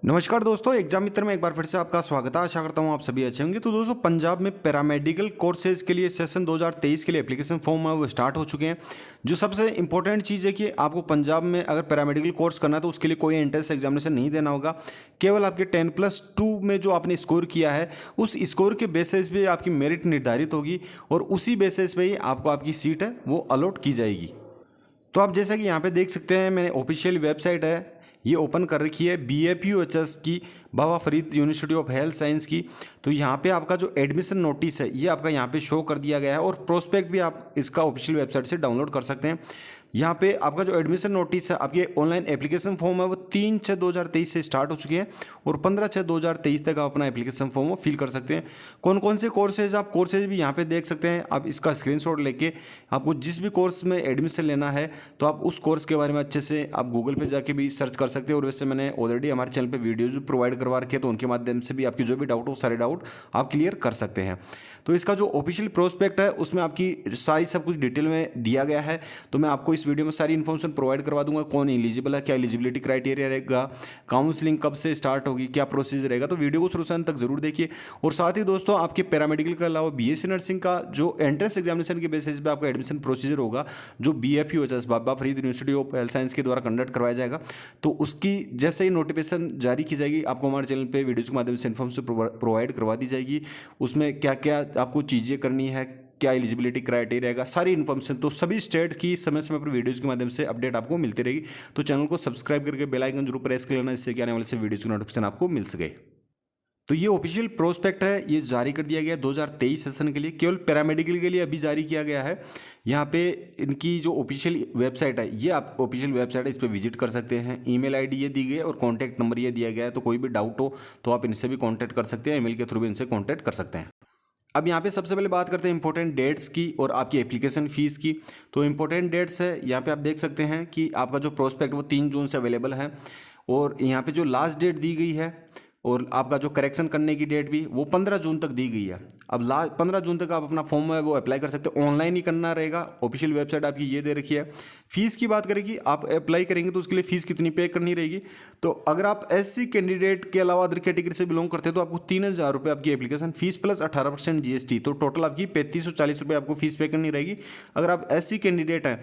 नमस्कार दोस्तों, एग्जाम मित्र में एक बार फिर से आपका स्वागत है। आशा करता हूँ आप सभी अच्छे होंगे। तो दोस्तों, पंजाब में पैरामेडिकल कोर्सेज के लिए सेशन 2023 के लिए एप्लीकेशन फॉर्म है वो स्टार्ट हो चुके हैं। जो सबसे इंपॉर्टेंट चीज़ है कि आपको पंजाब में अगर पैरामेडिकल कोर्स करना है तो उसके लिए कोई एंट्रेंस एग्जामिनेशन नहीं देना होगा। केवल आपके 10+2 में जो आपने स्कोर किया है उस स्कोर के बेसिस पे आपकी मेरिट निर्धारित होगी और उसी बेसिस पे ही आपको आपकी सीट है वो अलॉट की जाएगी। तो आप जैसा कि यहाँ पे देख सकते हैं, मैंने ऑफिशियल वेबसाइट है ये ओपन कर रखी है BFUHS की, Baba Farid university of health science की। तो यहाँ पे आपका जो एडमिशन नोटिस है ये आपका यहाँ पे शो कर दिया गया है और प्रोस्पेक्ट भी आप इसका ऑफिशियल वेबसाइट से डाउनलोड कर सकते हैं। यहाँ पे आपका जो एडमिशन नोटिस है, आपके ऑनलाइन एप्लीकेशन फॉर्म है वो 3/6/2023 से स्टार्ट हो चुके हैं और 15/6/2023 तक आप अपना एप्लीकेशन फॉर्म वो फिल कर सकते हैं। कौन कौन से कोर्सेज, आप कोर्सेज भी यहाँ पे देख सकते हैं। आप इसका स्क्रीनशॉट लेके आपको जिस भी कोर्स में एडमिशन लेना है तो आप उस कोर्स के बारे में अच्छे से आप गूगल पे जाके भी सर्च कर सकते हैं। और वैसे मैंने ऑलरेडी हमारे चैनल पे वीडियोज भी प्रोवाइड करवा रखे हैं, तो उनके माध्यम से भी आपकी जो भी डाउट हो सारे डाउट आप क्लियर कर सकते हैं। तो इसका जो ऑफिशियल प्रोस्पेक्ट है उसमें आपकी सारी सब कुछ डिटेल में दिया गया है। तो मैं आपको इस वीडियो में सारी इन्फॉर्मेशन प्रोवाइड करवा दूंगा। कौन एलिजिबल है, क्या एलिजिबिलिटी क्राइटेरिया रहेगा, काउंसलिंग कब से स्टार्ट होगी, क्या प्रोसीजर रहेगा। तो वीडियो को शुरू से अंत तक जरूर देखिए। और साथ ही दोस्तों, आपके पैरामेडिकल के अलावा BSc नर्सिंग का जो एंट्रेंस एग्जामिनेशन के बेसिस पे आपका एडमिशन प्रोसीजर होगा, जो BFUHS Baba Farid university of health science के द्वारा कंडक्ट करवाया जाएगा। तो उसकी जैसे ही नोटिफिकेशन जारी की जाएगी आपको हमारे चैनल पे वीडियोज के माध्यम से इन्फॉर्मेशन प्रोवाइड करवा दी जाएगी। उसमें क्या क्या आपको चीज़ें करनी है, क्या एलिजिबिलिटी क्राइटेरिया रहेगा, सारी इन्फॉर्मेशन तो सभी स्टेट की समय समय पर वीडियोज़ के माध्यम से अपडेट आपको मिलती रहेगी। तो चैनल को सब्सक्राइब करके बेल आइकन जरूर प्रेस कर लेना, इससे कि आने वाले से वीडियोज़ की नोटिफिकेशन आपको मिल सके। तो ये ऑफिशियल प्रोस्पेक्ट है, ये जारी कर दिया गया 2023 सेशन के लिए, केवल पैरामेडिकल के लिए अभी जारी किया गया है। यहाँ पे इनकी जो ऑफिशियल वेबसाइट है, ये आप ऑफिशियल वेबसाइट है, इस पर विजिट कर सकते हैं। ईमेल आईडी ये दी गई है और कॉन्टैक्ट नंबर ये दिया गया है। तो कोई भी डाउट हो तो आप इनसे भी कॉन्टैक्ट कर सकते हैं, ईमेल के थ्रू भी इनसे कॉन्टैक्ट कर सकते हैं। अब यहाँ पे सबसे पहले बात करते हैं इंपॉर्टेंट डेट्स की और आपकी एप्लीकेशन फीस की। तो इंपॉर्टेंट डेट्स है, यहाँ पे आप देख सकते हैं कि आपका जो प्रोस्पेक्ट वो 3 जून से अवेलेबल है और यहाँ पे जो लास्ट डेट दी गई है और आपका जो करेक्शन करने की डेट भी वो 15 जून तक दी गई है। अब 15 जून तक आप अपना फॉर्म है वो अप्लाई कर सकते हो, ऑनलाइन ही करना रहेगा। ऑफिशियल वेबसाइट आपकी ये दे रखी है। फीस की बात करेंगे, आप अप्लाई करेंगे तो उसके लिए फीस कितनी पे करनी रहेगी। तो अगर आप SC कैंडिडेट के अलावा अदर कैटेगरी से बिलोंग करते हैं तो आपको 3000 रुपये आपकी एप्लीकेशन फीस प्लस 18% GST, तो टोटल आपकी 3540 रुपये आपको फीस पे करनी रहेगी। अगर आप SC कैंडिडेट हैं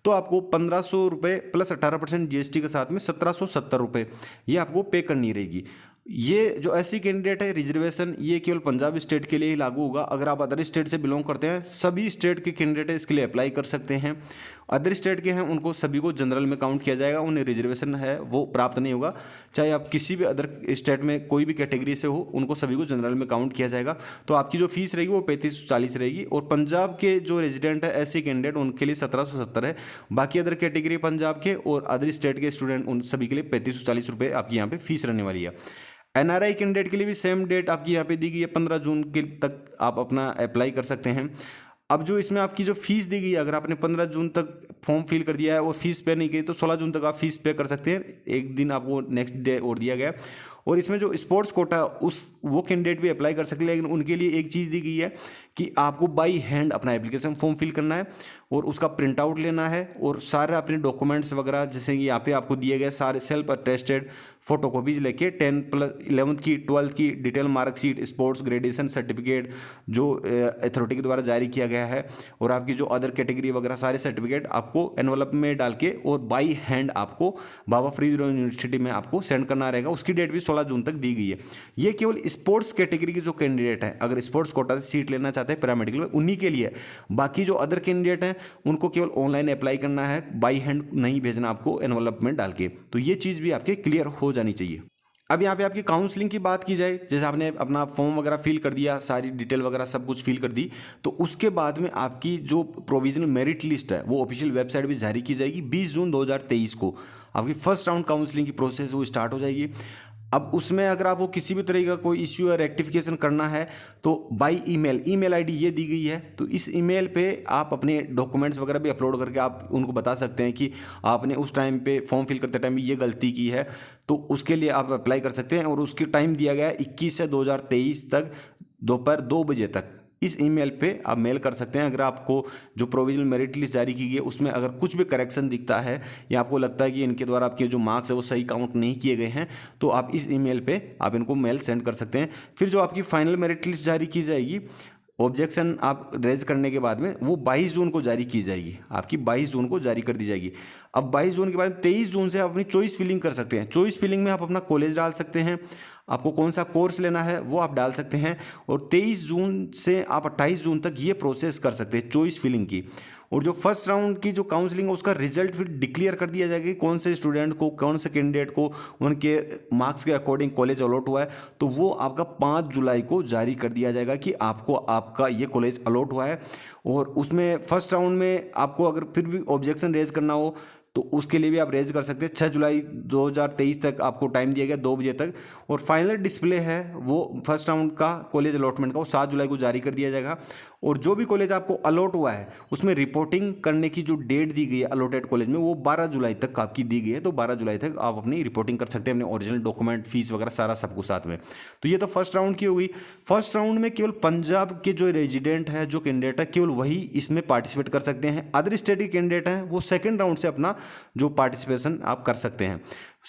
तो आपको 1500 रुपये प्लस 18% GST के साथ में 1770 रुपये ये आपको पे करनी रहेगी। ये जो SC कैंडिडेट है रिजर्वेशन ये केवल पंजाब स्टेट के लिए ही लागू होगा। अगर आप अदर स्टेट से बिलोंग करते हैं, सभी स्टेट के कैंडिडेट इसके लिए अप्लाई कर सकते हैं। अदर स्टेट के हैं उनको सभी को जनरल में काउंट किया जाएगा, उन्हें रिजर्वेशन है वो प्राप्त नहीं होगा। चाहे आप किसी भी अदर स्टेट में कोई भी कैटेगरी से हो, उनको सभी को जनरल में काउंट किया जाएगा। तो आपकी जो फीस रहेगी वो 3540 रहेगी। और पंजाब के जो रेजिडेंट है SC कैंडिडेट उनके लिए 1770 है। बाकी अदर कैटेगरी पंजाब के और अदर स्टेट के स्टूडेंट उन सभी के लिए 3540 रुपये आपकी यहाँ पे फीस रहने वाली है। NRI कैंडिडेट के लिए भी सेम डेट आपकी यहाँ पे दी गई है, 15 जून के तक आप अपना अप्लाई कर सकते हैं। अब जो इसमें आपकी जो फीस दी गई है, अगर आपने 15 जून तक फॉर्म फिल कर दिया है और फीस पे नहीं की तो 16 जून तक आप फीस पे कर सकते हैं। एक दिन आपको नेक्स्ट डे और दिया गया है। और इसमें जो स्पोर्ट्स कोटा उस वो कैंडिडेट भी अप्लाई कर सकते हैं, लेकिन उनके लिए एक चीज़ दी गई है कि आपको बाई हैंड अपना एप्लीकेशन फॉर्म फिल करना है और उसका प्रिंट आउट लेना है और सारे अपने डॉक्यूमेंट्स वगैरह जैसे कि यहाँ पे आपको दिए गए सारे सेल्फ अटेस्टेड फोटोकॉपीज लेके 10+11 की 12th की detail marksheet, sports graduation certificate जो अथॉरिटी के द्वारा जारी किया गया है और आपकी जो अदर कैटेगरी वगैरह सारे सर्टिफिकेट आपको एनवलप में डाल के और बाई हैंड आपको बाबा फरीद यूनिवर्सिटी में आपको सेंड करना रहेगा। उसकी डेट भी 16 जून तक दी गई है। ये केवल स्पोर्ट्स कैटेगरी के जो कैंडिडेट हैं, अगर स्पोर्ट्स कोटा से सीट लेना चाहते हैं पैरामेडिकल में, उन्हीं के लिए। बाकी जो अदर कैंडिडेट हैं उनको केवल ऑनलाइन अप्लाई करना है, बाई हैंड नहीं भेजना आपको एनवलप में डाल के। तो ये चीज़ भी आपके क्लियर हो जानी चाहिए। अब यहाँ पे आपकी काउंसलिंग की बात की जाए, जैसे आपने अपना फॉर्म वगैरह फिल कर दिया, सारी डिटेल वगैरह सब कुछ फिल कर दी, तो उसके बाद में आपकी जो प्रोविजनल मेरिट लिस्ट है वो ऑफिशियल वेबसाइट भी जारी की जाएगी। 20 जून 2023 को आपकी फर्स्ट राउंड काउंसलिंग की प्रोसेस वो स्टार्ट हो जाएगी। अब उसमें अगर आपको किसी भी तरह का कोई इश्यू या रेक्टिफिकेशन करना है तो बाय ईमेल आईडी ये दी गई है। तो इस ईमेल पे आप अपने डॉक्यूमेंट्स वगैरह भी अपलोड करके आप उनको बता सकते हैं कि आपने उस टाइम पे फॉर्म फिल करते टाइम ये गलती की है, तो उसके लिए आप अप्लाई कर सकते हैं। और उसकी टाइम दिया गया है 21 से 2023 तक दोपहर 2 बजे तक। इस ईमेल पे आप मेल कर सकते हैं। अगर आपको जो प्रोविजनल मेरिट लिस्ट जारी की गई है उसमें अगर कुछ भी करेक्शन दिखता है या आपको लगता है कि इनके द्वारा आपके जो मार्क्स है वो सही काउंट नहीं किए गए हैं, तो आप इस ईमेल पे आप इनको मेल सेंड कर सकते हैं। फिर जो आपकी फाइनल मेरिट लिस्ट जारी की जाएगी, ऑब्जेक्शन आप रेज करने के बाद में, वो 22 जून को जारी की जाएगी, आपकी 22 जून को जारी कर दी जाएगी। अब 22 जून के बाद 23 जून से आप अपनी चॉइस फिलिंग कर सकते हैं। चॉइस फिलिंग में आप अपना कॉलेज डाल सकते हैं, आपको कौन सा कोर्स लेना है वो आप डाल सकते हैं, और 23 जून से आप 28 जून तक ये प्रोसेस कर सकते हैं चॉइस फिलिंग की। और जो फर्स्ट राउंड की जो काउंसलिंग है उसका रिजल्ट फिर डिक्लेयर कर दिया जाएगा कि कौन से स्टूडेंट को, कौन से कैंडिडेट को उनके मार्क्स के अकॉर्डिंग कॉलेज अलॉट हुआ है, तो वो आपका 5 जुलाई को जारी कर दिया जाएगा कि आपको आपका ये कॉलेज अलॉट हुआ है। और उसमें फर्स्ट राउंड में आपको अगर फिर भी ऑब्जेक्शन रेज करना हो तो उसके लिए भी आप रेज कर सकते हैं। 6 जुलाई 2023 तक आपको टाइम दिया गया, 2 बजे तक। और फाइनल डिस्प्ले है वो फर्स्ट राउंड का कॉलेज अलॉटमेंट का, वो 7 जुलाई को जारी कर दिया जाएगा। और जो भी कॉलेज आपको अलॉट हुआ है उसमें रिपोर्टिंग करने की जो डेट दी गई है अलॉटेड कॉलेज में, वो 12 जुलाई तक आपकी दी गई है। तो 12 जुलाई तक आप अपनी रिपोर्टिंग कर सकते हैं, अपने ओरिजिनल डॉक्यूमेंट, फीस वगैरह सारा सब कुछ साथ में। तो ये तो फर्स्ट राउंड की हो गई। फर्स्ट राउंड में केवल पंजाब के जो रेजिडेंट है, जो कैंडिडेट है, केवल वही इसमें पार्टिसिपेट कर सकते हैं। अदर स्टेट के कैंडिडेट हैं वो सेकेंड राउंड से अपना जो पार्टिसिपेशन आप कर सकते हैं।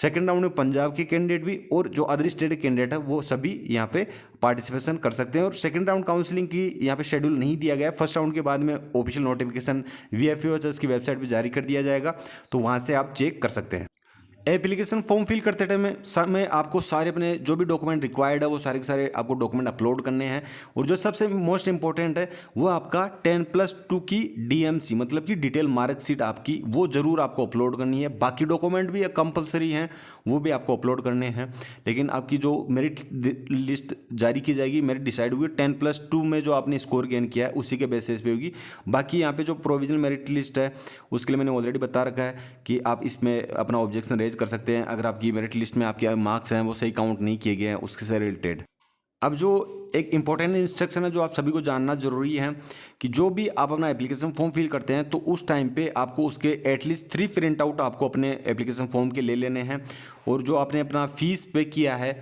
सेकेंड राउंड में पंजाब के कैंडिडेट भी और जो अदर स्टेट के कैंडिडेट है वो सभी यहाँ पे पार्टिसिपेशन कर सकते हैं। और सेकेंड राउंड काउंसलिंग की यहाँ पे शेड्यूल नहीं दिया गया है। फर्स्ट राउंड के बाद में ऑफिशियल नोटिफिकेशन VFUHS की वेबसाइट पे जारी कर दिया जाएगा, तो वहाँ से आप चेक कर सकते हैं। एप्लीकेशन फॉर्म फिल करते टाइम में आपको सारे अपने जो भी डॉक्यूमेंट रिक्वायर्ड है वो सारे के सारे आपको डॉक्यूमेंट अपलोड करने हैं। और जो सबसे मोस्ट इंपॉर्टेंट है वो आपका 10+2 की DMC मतलब कि डिटेल मार्कशीट आपकी, वो जरूर आपको अपलोड करनी है। बाकी डॉक्यूमेंट भी कंपलसरी हैं, वो भी आपको अपलोड करने हैं। लेकिन आपकी जो मेरिट लिस्ट जारी की जाएगी, मेरिट डिसाइड हुई 10+2 में जो आपने स्कोर गेन किया है उसी के बेसिस पे होगी। बाकी यहाँ पे जो प्रोविजनल मेरिट लिस्ट है उसके लिए मैंने ऑलरेडी बता रखा है कि आप इसमें अपना ऑब्जेक्शन कर सकते हैं अगर आपकी मेरिट लिस्ट में आपके मार्क्स हैं वो सही काउंट नहीं किए गए हैं उसके से रिलेटेड। अब जो एक इंपॉर्टेंट इंस्ट्रक्शन है जो आप सभी को जानना जरूरी है कि जो भी आप अपना एप्लीकेशन फॉर्म फिल करते हैं तो उस टाइम पे आपको उसके एटलीस्ट 3 प्रिंट आउट आपको अपने एप्लीकेशन फॉर्म के ले लेने हैं। और जो आपने अपना फीस पे किया है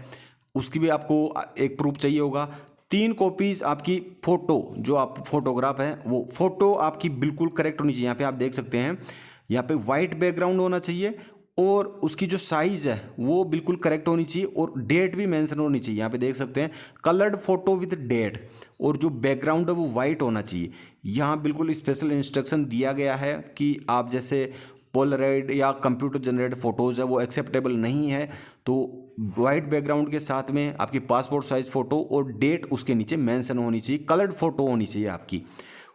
उसकी भी आपको एक प्रूफ चाहिए होगा। 3 कॉपीज़ आपकी फ़ोटो, जो आप फोटोग्राफ है वो फ़ोटो आपकी बिल्कुल करेक्ट होनी चाहिए। यहाँ पे आप देख सकते हैं, यहाँ पे वाइट बैकग्राउंड होना चाहिए और उसकी जो साइज़ है वो बिल्कुल करेक्ट होनी चाहिए और डेट भी मेंशन होनी चाहिए। यहाँ पे देख सकते हैं कलर्ड फोटो विद डेट, और जो बैकग्राउंड है वो वाइट होना चाहिए। यहाँ बिल्कुल स्पेशल इंस्ट्रक्शन दिया गया है कि आप जैसे पोलराइड या कंप्यूटर जनरेटेड फ़ोटोज़ है वो एक्सेप्टेबल नहीं है, तो वाइट बैकग्राउंड के साथ में आपकी पासपोर्ट साइज़ फ़ोटो और डेट उसके नीचे मेंशन होनी चाहिए। कलर्ड फ़ोटो होनी चाहिए आपकी,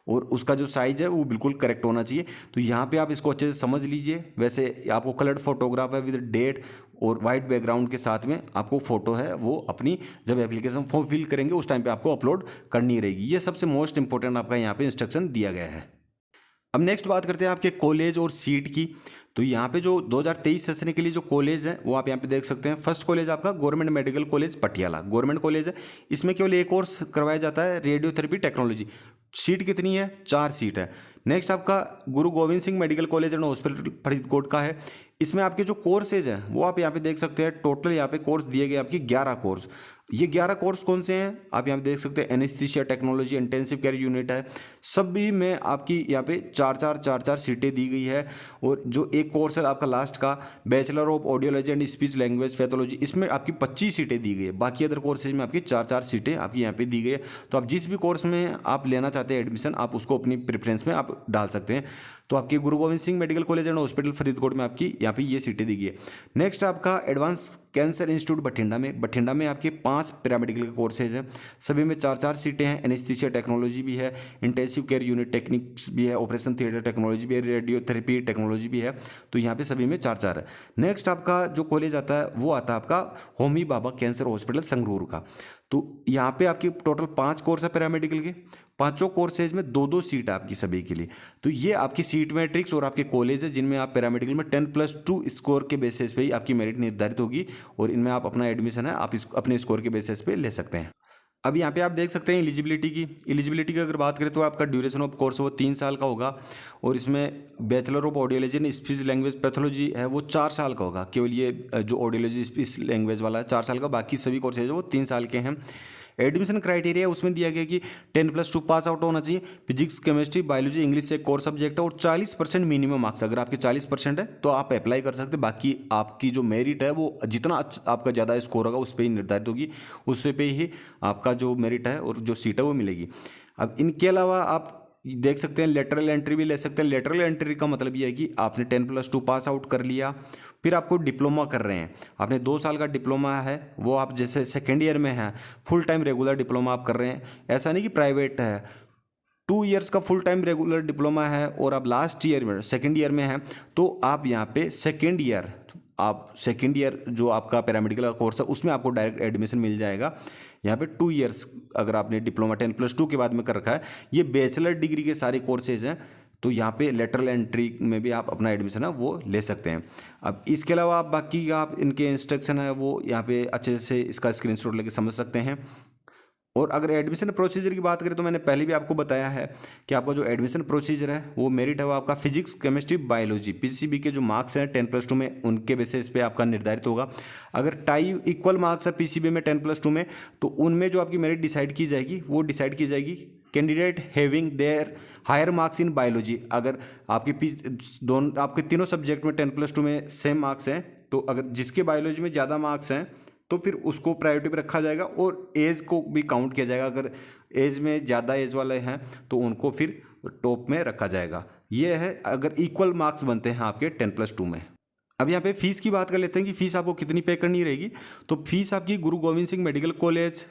और उसका जो साइज़ है वो बिल्कुल करेक्ट होना चाहिए। तो यहाँ पे आप इसको अच्छे से समझ लीजिए। वैसे आपको कलर्ड फोटोग्राफ है विद डेट और वाइट बैकग्राउंड के साथ में आपको फ़ोटो है वो अपनी जब एप्लीकेशन फॉर्म फिल करेंगे उस टाइम पे आपको अपलोड करनी रहेगी। ये सबसे मोस्ट इंपॉर्टेंट आपका यहाँ पे इंस्ट्रक्शन दिया गया है। अब नेक्स्ट बात करते हैं आपके कॉलेज और सीट की। तो यहाँ पे जो 2023 सेशन के लिए जो कॉलेज है वो आप यहाँ पे देख सकते हैं। फर्स्ट कॉलेज आपका government medical college Patiala, government college है। इसमें केवल एक कोर्स करवाया जाता है, रेडियोथेरेपी टेक्नोलॉजी। सीट कितनी है? 4 सीट है। नेक्स्ट आपका गुरु Govind Singh medical college and hospital Faridkot का है। इसमें आपके जो कोर्सेज हैं वो आप यहाँ पे देख सकते हैं। टोटल यहाँ पे कोर्स दिए गए आपकी 11 कोर्स। ये 11 कोर्स कौन से हैं आप यहाँ पे देख सकते हैं। Anaesthesia technology, intensive care unit है, सभी में आपकी यहाँ पे 4-4 सीटें दी गई है। और जो एक कोर्स है आपका लास्ट का bachelor of audiology and speech language pathology, इसमें आपकी 25 सीटें दी गई है। बाकी अदर कोर्सेज में आपकी 4-4 सीटें आपकी यहाँ पे दी गई है। तो आप जिस भी कोर्स में आप लेना चाहते हैं एडमिशन, आप उसको अपनी प्रेफरेंस में आप डाल सकते हैं। तो आपकी गुरु Govind Singh medical college and hospital Faridkot में आपकी यहाँ पे ये सीटें दी गई है। नेक्स्ट आपका एडवांस कैंसर इंस्टीट्यूट बठिंडा में आपके 5 पैरामेडिकल के कोर्सेज हैं। सभी में 4-4 सीटें हैं। एनेस्थीसिया टेक्नोलॉजी भी है, इंटेंसिव केयर यूनिट टेक्निक्स भी है, ऑपरेशन थिएटर टेक्नोलॉजी भी है, रेडियोथेरेपी टेक्नोलॉजी भी है। तो यहाँ पे सभी में 4-4 है। नेक्स्ट आपका जो कॉलेज आता है वो आता है आपका होमी बाबा कैंसर हॉस्पिटल संगरूर का। तो यहाँ पे आपकी टोटल 5 कोर्स है पैरामेडिकल के। 5 कोर्सेज में 2-2 सीट आपकी सभी के लिए। तो ये आपकी सीट मैट्रिक्स और आपके कॉलेज है जिनमें आप पैरामेडिकल में 10+2 स्कोर के बेसिस पे ही आपकी मेरिट निर्धारित होगी और इनमें आप अपना एडमिशन है आप अपने स्कोर के बेसिस पे ले सकते हैं। अब यहाँ पे आप देख सकते हैं एलिजिबिलिटी की अगर बात करें तो आपका ड्यूरेशन ऑफ कोर्स वो 3 साल का होगा, और इसमें bachelor of audiology in speech language pathology है वो 4 साल का होगा। केवल ये जो ऑडियोलॉजी स्पीच लैंग्वेज वाला है 4 साल का, बाकी सभी कोर्सेज वो 3 साल के हैं। एडमिशन क्राइटेरिया उसमें दिया गया कि 10+2 पास आउट होना चाहिए, फिजिक्स केमिस्ट्री बायोलॉजी इंग्लिश से कोर सब्जेक्ट है, और 40% मिनिमम मार्क्स। अगर आपके 40% है तो आप अप्लाई कर सकते हैं। बाकी आपकी जो मेरिट है वो जितना आपका ज़्यादा स्कोर होगा उस पर ही निर्धारित होगी, उससे पे ही आपका जो मेरिट है और जो सीट है वो मिलेगी। अब इनके अलावा आप देख सकते हैं लेटरल एंट्री भी ले सकते हैं। लेटरल एंट्री का मतलब ये है कि आपने 10+2 पास आउट कर लिया, फिर आपको डिप्लोमा कर रहे हैं, आपने 2 साल का डिप्लोमा है वो आप जैसे सेकेंड ईयर में हैं, फुल टाइम रेगुलर डिप्लोमा आप कर रहे हैं। ऐसा नहीं कि प्राइवेट है, 2 ईयर्स का फुल टाइम रेगुलर डिप्लोमा है और आप लास्ट ईयर में सेकेंड ईयर में हैं, तो आप यहाँ पे सेकेंड ईयर जो आपका पैरामेडिकल का कोर्स है उसमें आपको डायरेक्ट एडमिशन मिल जाएगा। यहाँ पे 2 ईयर्स अगर आपने डिप्लोमा 10+2 के बाद में कर रखा है, ये बैचलर डिग्री के सारे कोर्सेज हैं, तो यहाँ पे लेटरल एंट्री में भी आप अपना एडमिशन है वो ले सकते हैं। अब इसके अलावा आप बाकी आप इनके इंस्ट्रक्शन है वो यहाँ पे अच्छे से इसका स्क्रीनशॉट लेके समझ सकते हैं। और अगर एडमिशन प्रोसीजर की बात करें तो मैंने पहले भी आपको बताया है कि आपका जो एडमिशन प्रोसीजर है वो मेरिट है वो आपका फिजिक्स केमिस्ट्री बायोलॉजी पीसीबी के जो मार्क्स हैं 10+2 में उनके बेसिस पे आपका निर्धारित होगा। अगर टाई इक्वल मार्क्स है पीसीबी में 10+2 में, तो उनमें जो आपकी मेरिट डिसाइड की जाएगी वो डिसाइड की जाएगी candidate having their higher marks in biology. अगर आपके तीनों सब्जेक्ट में 10+2 में सेम मार्क्स हैं, तो अगर जिसके बायोलॉजी में ज़्यादा मार्क्स हैं तो फिर उसको प्रायोरिटी पे रखा जाएगा, और एज को भी काउंट किया जाएगा। अगर एज में ज़्यादा एज वाले हैं तो उनको फिर टॉप में रखा जाएगा। ये है अगर इक्वल मार्क्स बनते हैं आपके 10+2 में। अब यहाँ पे फीस की बात कर लेते हैं कि फ़ीस आपको कितनी पे करनी रहेगी। तो फीस आपकी गुरु Govind Singh medical college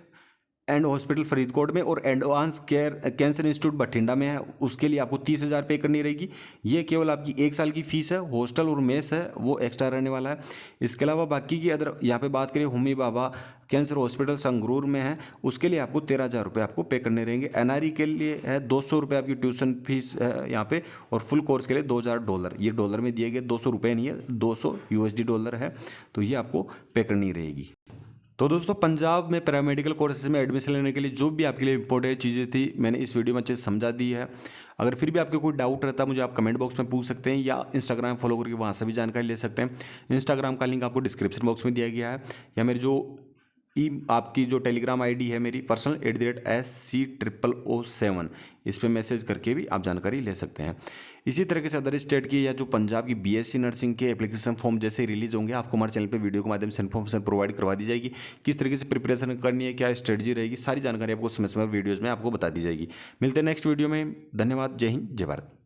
and hospital Faridkot में और advance care cancer institute Bathinda में है, उसके लिए आपको 30,000 पे करनी रहेगी। ये केवल आपकी 1 साल की फ़ीस है। हॉस्टल और मेस है वो एक्स्ट्रा रहने वाला है। इसके अलावा बाकी की अदर यहाँ पे बात करें होमी बाबा कैंसर हॉस्पिटल संगरूर में है, उसके लिए आपको 13,000 रुपये आपको पे करने रहेंगे। एनआरई के लिए है 200 रुपये आपकी ट्यूशन फीस है यहाँ पे, और फुल कोर्स के लिए $2,000। ये डॉलर में दिए गए 200 रुपये नहीं है, 200 USD डॉलर है, तो ये आपको पे करनी रहेगी। तो दोस्तों पंजाब में पैरामेडिकल कोर्सेज में एडमिशन लेने के लिए जो भी आपके लिए इंपॉर्टेंट चीज़ें थी मैंने इस वीडियो में अच्छे से समझा दी है। अगर फिर भी आपके कोई डाउट रहता है मुझे आप कमेंट बॉक्स में पूछ सकते हैं, या इंस्टाग्राम फॉलो करके वहाँ से भी जानकारी ले सकते हैं। इंस्टाग्राम का लिंक आपको डिस्क्रिप्शन बॉक्स में दिया गया है, या मेरी जो आपकी जो टेलीग्राम आईडी है मेरी पर्सनल @SC0007, इस पर मैसेज करके भी आप जानकारी ले सकते हैं। इसी तरीके से अदर स्टेट की या जो पंजाब की BSc नर्सिंग के एप्लीकेशन फॉर्म जैसे रिलीज होंगे आपको हमारे चैनल पे वीडियो के माध्यम से इन्फॉर्मेशन प्रोवाइड करवा दी जाएगी। किस तरीके से प्रिपरेशन करनी है, क्या स्ट्रेटजी रहेगी, सारी जानकारी आपको समय समय वीडियोज़ में आपको बता दी जाएगी। मिलते हैं नेक्स्ट वीडियो में। धन्यवाद। जय हिंद, जय भारत।